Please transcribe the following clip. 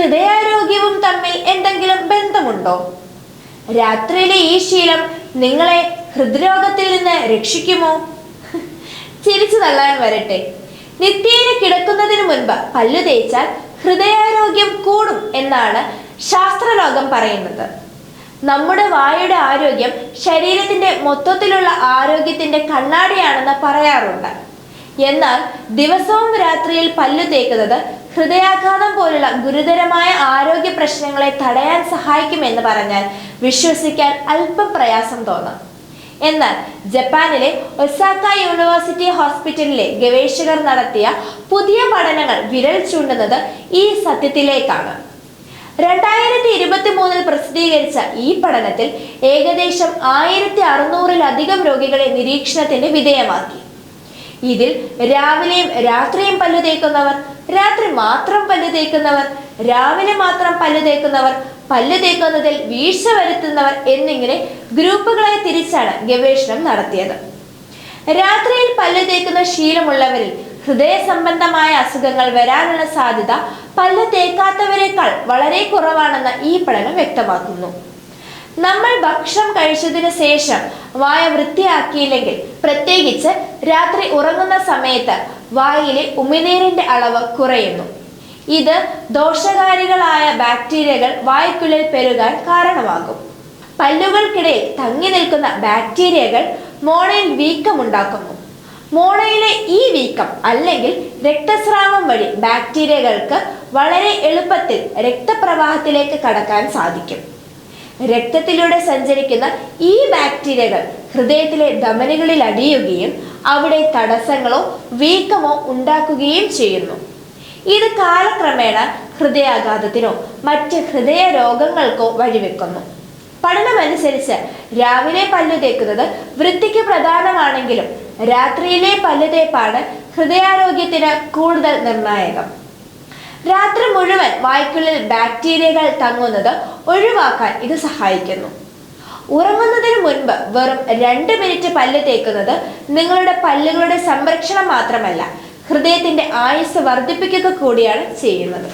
ഹൃദയാരോഗ്യവും തമ്മിൽ എന്തെങ്കിലും ബന്ധമുണ്ടോ? രാത്രിയിലെ ഈ ശീലം നിങ്ങളെ ഹൃദ്രോഗത്തിൽ നിന്ന് രക്ഷിക്കുമോ? ചിരിച്ചു തള്ളാൻ വരട്ടെ. നിത്യേന കിടക്കുന്നതിന് മുൻപ് പല്ലു തേച്ചാൽ ഹൃദയാരോഗ്യം കൂടും എന്നാണ് ശാസ്ത്രലോകം പറയുന്നത്. നമ്മുടെ വായുടെ ആരോഗ്യം ശരീരത്തിന്റെ മൊത്തത്തിലുള്ള ആരോഗ്യത്തിന്റെ കണ്ണാടിയാണെന്ന് പറയാറുണ്ട്. എന്നാൽ ദിവസവും രാത്രിയിൽ പല്ലു തേക്കുന്നത് ഹൃദയാഘാതം പോലുള്ള ഗുരുതരമായ ആരോഗ്യ പ്രശ്നങ്ങളെ തടയാൻ സഹായിക്കുമെന്ന് പറഞ്ഞാൽ വിശ്വസിക്കാൻ അല്പം പ്രയാസം തോന്നാം. എന്നാൽ ജപ്പാനിലെ ഒസാക്ക യൂണിവേഴ്സിറ്റി ഹോസ്പിറ്റലിലെ ഗവേഷകർ നടത്തിയ പുതിയ പഠനങ്ങൾ വിരൽ ചൂണ്ടുന്നത് ഈ സത്യത്തിലേക്കാണ്. 2023 പ്രസിദ്ധീകരിച്ച ഈ പഠനത്തിൽ ഏകദേശം 1600-ലധികം രോഗികളെ നിരീക്ഷണത്തിന് വിധേയമാക്കി. ഇതിൽ രാവിലെയും രാത്രിയും പല്ലു തേക്കുന്നവർ, രാത്രി മാത്രം പല്ലു തേക്കുന്നവർ, രാവിലെ മാത്രം പല്ലു തേക്കുന്നവർ, പല്ലു തേക്കുന്നതിൽ വീഴ്ച വരുത്തുന്നവർ എന്നിങ്ങനെ ഗ്രൂപ്പുകളെ തിരിച്ചാണ് ഗവേഷണം നടത്തിയത്. രാത്രിയിൽ പല്ലു തേക്കുന്ന ശീലമുള്ളവരിൽ ഹൃദയ സംബന്ധമായ അസുഖങ്ങൾ വരാനുള്ള സാധ്യത പല്ലു തേക്കാത്തവരെക്കാൾ വളരെ കുറവാണെന്ന് ഈ പഠനം വ്യക്തമാക്കുന്നു. നമ്മൾ ഭക്ഷണം കഴിച്ചതിന് ശേഷം വായ വൃത്തിയാക്കിയില്ലെങ്കിൽ, പ്രത്യേകിച്ച് രാത്രി ഉറങ്ങുന്ന സമയത്ത് വായിലെ ഉമിനീരിന്റെ അളവ് കുറയുന്നു. ഇത് ദോഷകാരികളായ ബാക്ടീരിയകൾ വായ്ക്കുള്ളിൽ പെരുകാൻ കാരണമാകും. പല്ലുകൾക്കിടയിൽ തങ്ങി നിൽക്കുന്ന ബാക്ടീരിയകൾ മോണയിൽ വീക്കമുണ്ടാക്കുന്നു. മോണയിലെ ഈ വീക്കം അല്ലെങ്കിൽ രക്തസ്രാവം വഴി ബാക്ടീരിയകൾക്ക് വളരെ എളുപ്പത്തിൽ രക്തപ്രവാഹത്തിലേക്ക് കടക്കാൻ സാധിക്കും. രക്തത്തിലൂടെ സഞ്ചരിക്കുന്ന ഈ ബാക്ടീരിയകൾ ഹൃദയത്തിലെ ധമനികളിൽ അടിയുകയും അവിടെ തടസ്സങ്ങളോ വീക്കമോ ഉണ്ടാക്കുകയും ചെയ്യുന്നു. ഇത് കാലക്രമേണ ഹൃദയാഘാതത്തിനോ മറ്റ് ഹൃദയ രോഗങ്ങൾക്കോ വഴിവെക്കുന്നു. പഠനമനുസരിച്ച് രാവിലെ പല്ലു തേക്കുന്നത് വൃത്തിക്ക് പ്രധാനമാണെങ്കിലും രാത്രിയിലെ പല്ലു തേപ്പാണ് ഹൃദയാരോഗ്യത്തിന് കൂടുതൽ നിർണായകം. രാത്രി മുഴുവൻ വായ്ക്കുള്ളിൽ ബാക്ടീരിയകൾ തങ്ങുന്നത് ഒഴിവാക്കാൻ ഇത് സഹായിക്കുന്നു. ഉറങ്ങുന്നതിന് മുൻപ് വെറും 2 മിനിറ്റ് പല്ല് തേക്കുന്നത് നിങ്ങളുടെ പല്ലുകളുടെ സംരക്ഷണം മാത്രമല്ല, ഹൃദയത്തിന്റെ ആയുസ് വർദ്ധിപ്പിക്കുക കൂടിയാണ് ചെയ്യുന്നത്.